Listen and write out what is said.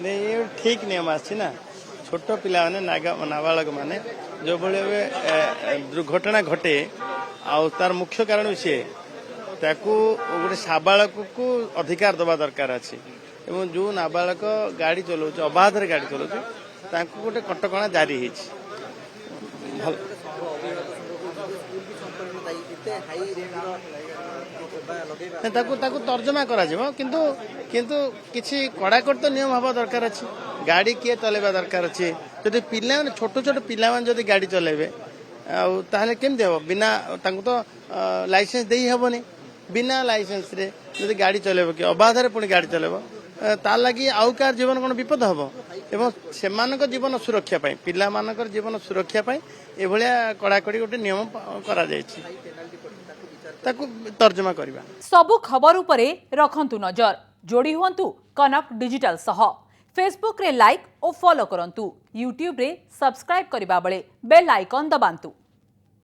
नहीं ये ठीक नियम आना छोट पिला माने नाबालक माने जो भाई दुर्घटना घटे आर मुख्य कारण सी गोटे साबालक को अधिकार दबा दरकार अच्छे जो नाबालक गाड़ी चलाऊ अबाध गाड़ी चलाऊ गोटे कटकणा जारी तर्जमा किंतु किंतु किसी कड़ाकड़ तो नियम हवा दरकार अच्छे गाड़ी किए चलेबा दरकार अच्छे जब पिला छोट छोट पिला गाड़ी चलेबे ताहले केमती हम बिना तो लाइसेंस दे हेनी बिना लाइसेंस रे जब गाड़ी चलेब कि अबाध पुणी गाड़ी चलेब तार लगी आउ कार जीवन कौन विपद हम एवं से जीवन सुरक्षा पिला मानकर जीवन सुरक्षा एभलिया कड़ाकड़ी गोटे नियम करा तर्जमा करवा। सबु खबर उपरे रखंतु नजर जोड़ी हुंतु कनक डिजिटल सह फेसबुक रे लाइक और फॉलो करंतु यूट्यूब रे सब्सक्राइब करबा बेले बेल आइकन दबांतु।